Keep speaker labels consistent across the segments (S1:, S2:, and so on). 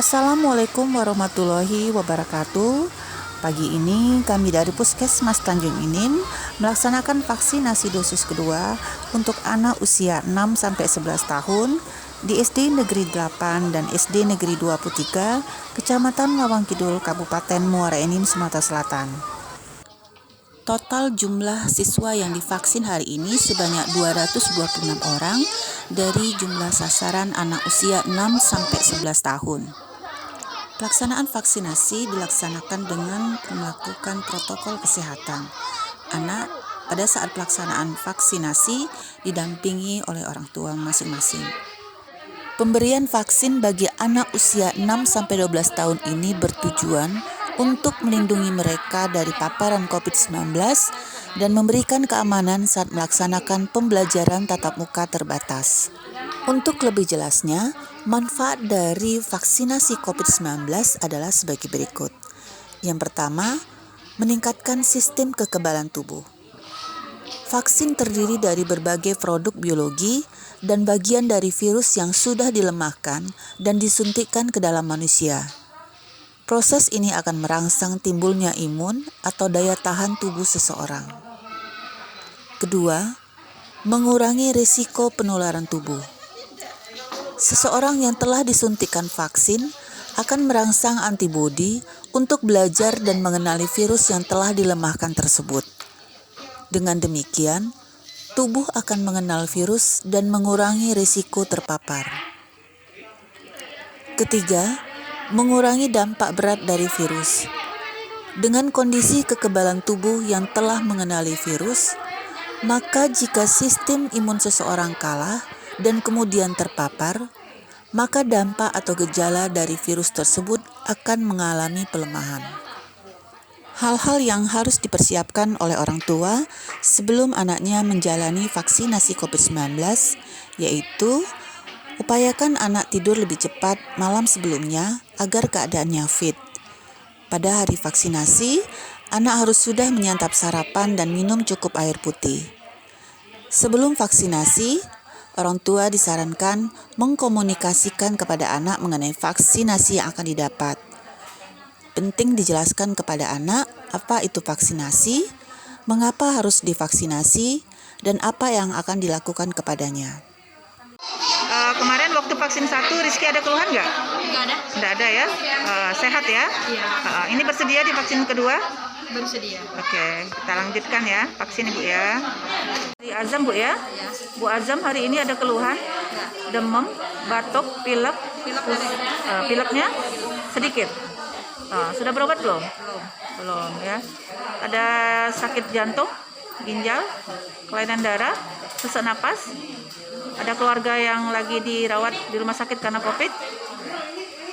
S1: Assalamualaikum warahmatullahi wabarakatuh. Pagi ini kami dari Puskesmas Tanjung Inin melaksanakan vaksinasi dosis kedua untuk anak usia 6-11 tahun di SD Negeri 8 dan SD Negeri 23, Kecamatan Lawang Kidul, Kabupaten Muara Enim, Sumatera Selatan. Total jumlah siswa yang divaksin hari ini sebanyak 226 orang dari jumlah sasaran anak usia 6-11 tahun. Pelaksanaan vaksinasi dilaksanakan dengan melakukan protokol kesehatan. Anak pada saat pelaksanaan vaksinasi didampingi oleh orang tua masing-masing. Pemberian vaksin bagi anak usia 6-12 tahun ini bertujuan untuk melindungi mereka dari paparan COVID-19 dan memberikan keamanan saat melaksanakan pembelajaran tatap muka terbatas. Untuk lebih jelasnya, manfaat dari vaksinasi COVID-19 adalah sebagai berikut. Yang pertama, meningkatkan sistem kekebalan tubuh. Vaksin terdiri dari berbagai produk biologi dan bagian dari virus yang sudah dilemahkan dan disuntikkan ke dalam manusia. Proses ini akan merangsang timbulnya imun atau daya tahan tubuh seseorang. Kedua, mengurangi risiko penularan tubuh. Seseorang yang telah disuntikkan vaksin akan merangsang antibodi untuk belajar dan mengenali virus yang telah dilemahkan tersebut. Dengan demikian, tubuh akan mengenal virus dan mengurangi risiko terpapar. Ketiga, mengurangi dampak berat dari virus. Dengan kondisi kekebalan tubuh yang telah mengenali virus, maka jika sistem imun seseorang kalah dan kemudian terpapar, maka dampak atau gejala dari virus tersebut akan mengalami pelemahan. Hal-hal yang harus dipersiapkan oleh orang tua sebelum anaknya menjalani vaksinasi COVID-19 yaitu upayakan anak tidur lebih cepat malam sebelumnya agar keadaannya fit. Pada hari vaksinasi, anak harus sudah menyantap sarapan dan minum cukup air putih. Sebelum vaksinasi, orang tua disarankan mengkomunikasikan kepada anak mengenai vaksinasi yang akan didapat. Penting dijelaskan kepada anak apa itu vaksinasi, mengapa harus divaksinasi, dan apa yang akan dilakukan kepadanya. Kemarin waktu vaksin 1, Rizky ada keluhan nggak? Nggak ada ya? Sehat ya?
S2: Iya.
S1: Ini bersedia di vaksin kedua?
S2: Bersedia.
S1: Oke, kita lanjutkan ya vaksin Ibu ya. Di Azam Bu ya?
S2: Ya.
S1: Bu Azam hari ini ada keluhan? Demam, batuk, pilek, pileknya sedikit. Sudah berobat belum? Belum ya. Ada sakit jantung, ginjal, kelainan darah, sesak napas. Ada keluarga yang lagi dirawat di rumah sakit karena COVID.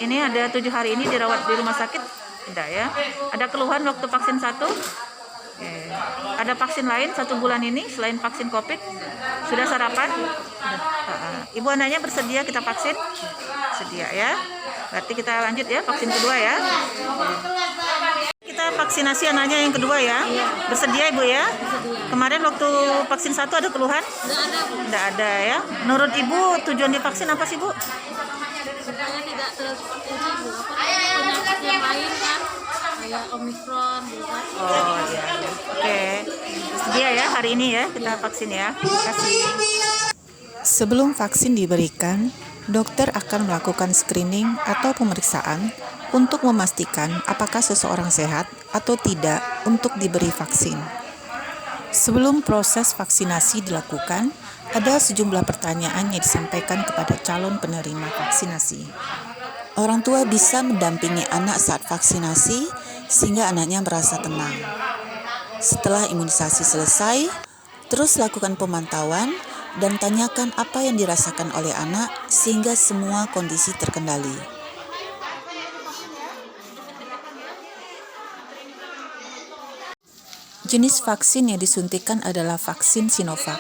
S1: Ini ada 7 hari ini dirawat di rumah sakit. Tidak ya. Ada keluhan waktu vaksin 1? Oke. Ada vaksin lain 1 bulan ini selain vaksin COVID? Sudah sarapan? Ibu anaknya bersedia kita vaksin? Sedia ya. Berarti kita lanjut ya vaksin kedua ya. Kita vaksinasi anaknya yang kedua ya. Bersedia Ibu ya? Kemarin waktu vaksin 1 ada keluhan? Tidak ada ya. Menurut Ibu tujuan divaksin apa sih Bu?
S2: Supaya tidak penyakit yang lain kan, kayak Omikron gitu kan.
S1: Oh iya. Oke. Sedia ya hari ini ya kita vaksin ya. Terima kasih. Sebelum vaksin diberikan, dokter akan melakukan screening atau pemeriksaan untuk memastikan apakah seseorang sehat atau tidak untuk diberi vaksin. Sebelum proses vaksinasi dilakukan, ada sejumlah pertanyaan yang disampaikan kepada calon penerima vaksinasi. Orang tua bisa mendampingi anak saat vaksinasi sehingga anaknya merasa tenang. Setelah imunisasi selesai, terus lakukan pemantauan dan tanyakan apa yang dirasakan oleh anak sehingga semua kondisi terkendali. Jenis vaksin yang disuntikan adalah vaksin Sinovac.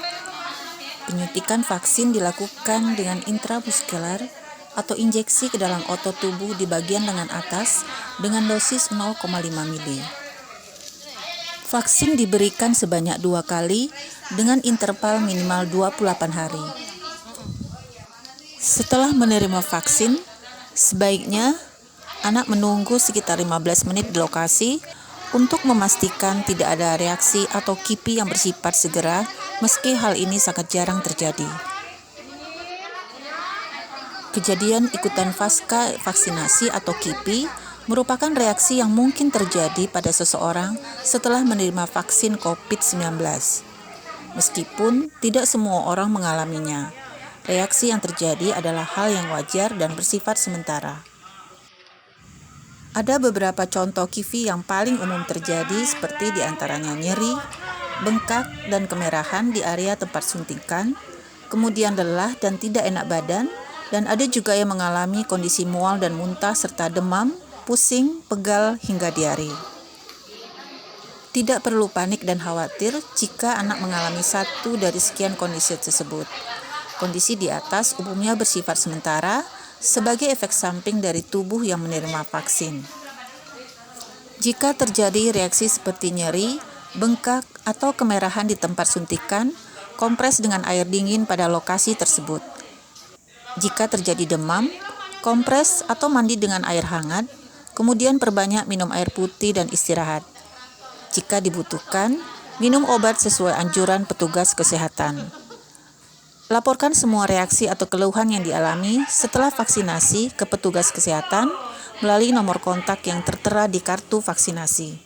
S1: Penyuntikan vaksin dilakukan dengan intramuskular atau injeksi ke dalam otot tubuh di bagian lengan atas dengan dosis 0,5 mili. Vaksin diberikan sebanyak 2 kali dengan interval minimal 28 hari. Setelah menerima vaksin, sebaiknya anak menunggu sekitar 15 menit di lokasi untuk memastikan tidak ada reaksi atau KIPI yang bersifat segera, meski hal ini sangat jarang terjadi. Kejadian ikutan pasca vaksinasi atau KIPI merupakan reaksi yang mungkin terjadi pada seseorang setelah menerima vaksin COVID-19. Meskipun tidak semua orang mengalaminya, reaksi yang terjadi adalah hal yang wajar dan bersifat sementara. Ada beberapa contoh KIPI yang paling umum terjadi seperti diantaranya nyeri, bengkak, dan kemerahan di area tempat suntikan, kemudian lelah dan tidak enak badan, dan ada juga yang mengalami kondisi mual dan muntah serta demam, pusing, pegal, hingga diare. Tidak perlu panik dan khawatir jika anak mengalami satu dari sekian kondisi tersebut. Kondisi di atas umumnya bersifat sementara, sebagai efek samping dari tubuh yang menerima vaksin. Jika terjadi reaksi seperti nyeri, bengkak, atau kemerahan di tempat suntikan, kompres dengan air dingin pada lokasi tersebut. Jika terjadi demam, kompres atau mandi dengan air hangat, kemudian perbanyak minum air putih dan istirahat. Jika dibutuhkan, minum obat sesuai anjuran petugas kesehatan. Laporkan semua reaksi atau keluhan yang dialami setelah vaksinasi ke petugas kesehatan melalui nomor kontak yang tertera di kartu vaksinasi.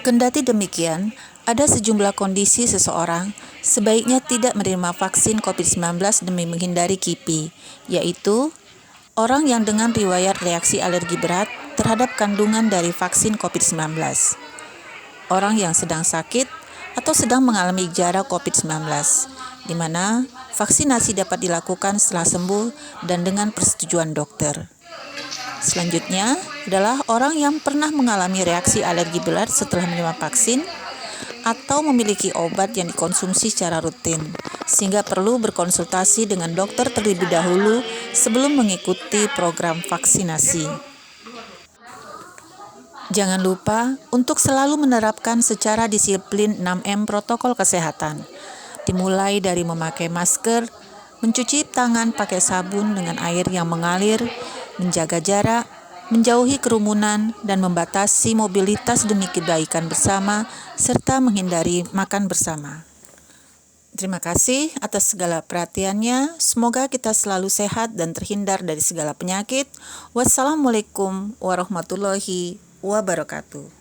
S1: Kendati demikian, ada sejumlah kondisi seseorang sebaiknya tidak menerima vaksin COVID-19 demi menghindari KIPI, yaitu orang yang dengan riwayat reaksi alergi berat terhadap kandungan dari vaksin COVID-19, orang yang sedang sakit atau sedang mengalami gejala COVID-19, di mana vaksinasi dapat dilakukan setelah sembuh dan dengan persetujuan dokter. Selanjutnya adalah orang yang pernah mengalami reaksi alergi berat setelah menerima vaksin atau memiliki obat yang dikonsumsi secara rutin, sehingga perlu berkonsultasi dengan dokter terlebih dahulu sebelum mengikuti program vaksinasi. Jangan lupa untuk selalu menerapkan secara disiplin 6M protokol kesehatan, dimulai dari memakai masker, mencuci tangan pakai sabun dengan air yang mengalir, menjaga jarak, menjauhi kerumunan, dan membatasi mobilitas demi kebaikan bersama, serta menghindari makan bersama. Terima kasih atas segala perhatiannya. Semoga kita selalu sehat dan terhindar dari segala penyakit. Wassalamualaikum warahmatullahi wabarakatuh.